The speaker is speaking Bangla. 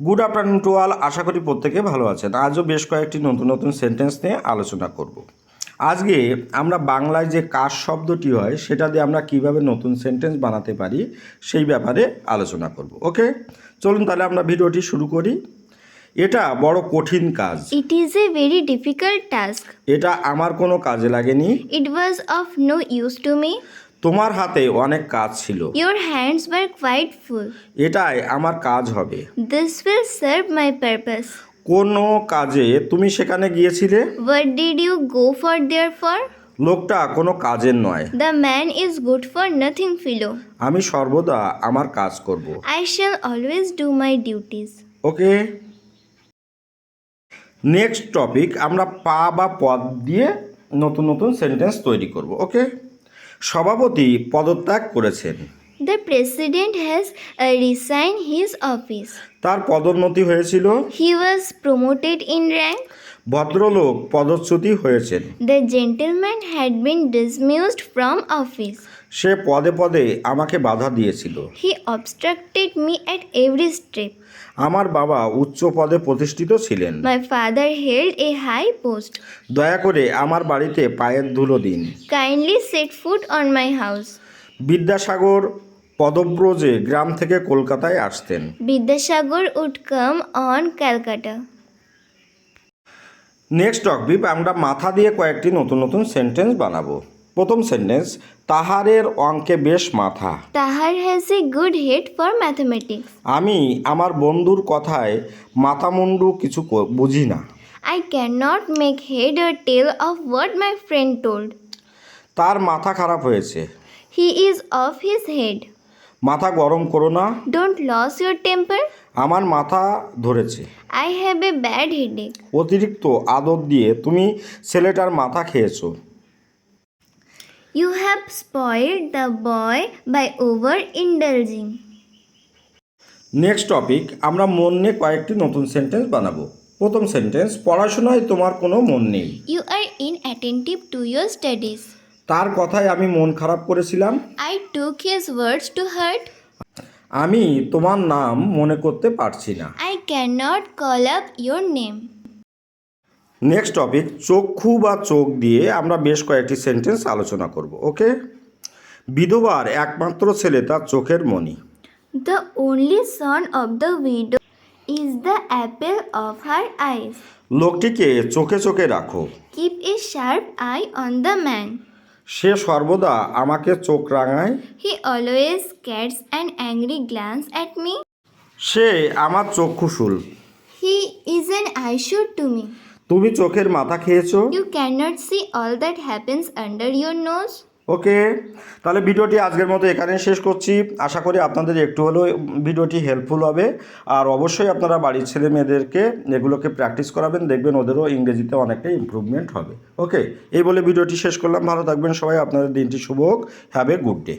Good afternoon to all. আশা করি প্রত্যেকে ভালো আছেন। আজও বেশ কয়েকটি নতুন নতুন সেন্টেন্স নিয়ে আলোচনা করব। আজকে আমরা বাংলায় যে কাজ শব্দটি হয় সেটা দিয়ে আমরা কিভাবে নতুন সেন্টেন্স বানাতে পারি সেই ব্যাপারে আলোচনা করব। ওকে, চলুন তাহলে আমরা ভিডিওটি শুরু করি। এটা বড় কঠিন কাজ। It is a very difficult task. এটা আমার কোনো কাজে লাগেনি। It was of no use to me. তোমার হাতে অনেক কাজ ছিল। Your hands were quite full. এটাই আমার কাজ হবে। This will serve my purpose. কোনো কাজে তুমি সেখানে গিয়েছিলে। What did you go for there for? লোকটা কোনো কাজের নয়। The man is good for nothing, fellow. আমি সর্বদা আমার কাজ করব। I shall always do my duties. Okay, next topic, আমরা পা বা পদ দিয়ে নতুন নতুন সেন্টেন্স তৈরি করব। ওকে, সভাপতি পদত্যাগ করেছেন। The president has resigned his office. তার পদোন্নতি হয়েছিল। He was promoted in rank. ভদ্রলোক পদচ্যুতি হয়েছেন। The gentleman had been dismissed from office. সে পদে পদে আমাকে বাধা দিয়েছিল। He obstructed me at every step. আমার বাবা উচ্চ পদে প্রতিষ্ঠিত ছিলেন। My father held a high post. দয়া করে আমার বাড়িতে পায়ের ধুলো দিন। Kindly set foot on my house. Vidyasagar পদব্রজে গ্রাম থেকে কলকাতায় আসতেন। Vidyasagar would come on Calcutta. Next topic, আমরা মাথা দিয়ে কয়েকটি নতুন নতুন সেন্টেন্স বানাবো। প্রথম সেন্টেন্স, তাহারের অঙ্কে বেশ মাথা। Tahar has a good head for mathematics. আমি আমার বন্ধুর কথায় মাথামুন্ডু কিছু বুঝি না। I cannot make head or tail of what my friend told. তার মাথা খারাপ হয়েছে। He is off his head. মাথা গরম করো না। Don't lose your temper. আমার মাথা ধরেছে। I have a bad headache. অতিরিক্ত আদর দিয়ে তুমি ছেলেটার মাথা খেয়েছো। You have spoiled the boy by overindulging. Next topic, আমরা মন নিয়ে কয়েকটি নতুন সেন্টেন্স বানাবো। প্রথম সেন্টেন্স, পড়াশোনায় তোমার কোনো মন নেই। You are inattentive to your studies. তার কথায় আমি মন খারাপ করেছিলাম। I took his words to heart. আমি তোমার নাম মনে করতে পারছি না। I cannot call up your name. Next topic, চক্ষু বা চোখ দিয়ে আমরা বেশ কয়েকটি সেন্টেন্স আলোচনা করব। ওকে, বিধবার একমাত্র ছেলে তার চোখের মণি। The only son of the widow is the apple of her eyes. লোকটিকে চোখে চোখে রাখো। Keep a sharp eye on the man. সে সর্বদা আমাকে চোখ রাঙায়। He always casts an angry glance at me. সে আমার চক্ষুশূল। He is an eyesore to me. তুমি চোখের মাথা খেয়েছো। You cannot see all that happens under your nose. ওকে, তাহলে ভিডিওটি আজকের মতো এখানে শেষ করছি। আশা করি আপনাদের একটু হলেও ভিডিওটি হেল্পফুল হবে। আর অবশ্যই আপনারা বাড়ির ছেলে মেয়েদেরকে এগুলোকে প্র্যাকটিস করাবেন, দেখবেন ওদেরও ইংরেজিতে অনেকটাই ইমপ্রুভমেন্ট হবে। ওকে, এই বলে ভিডিওটি শেষ করলাম। ভালো থাকবেন সবাই, আপনাদের দিনটি শুভ হোক। Have a good day.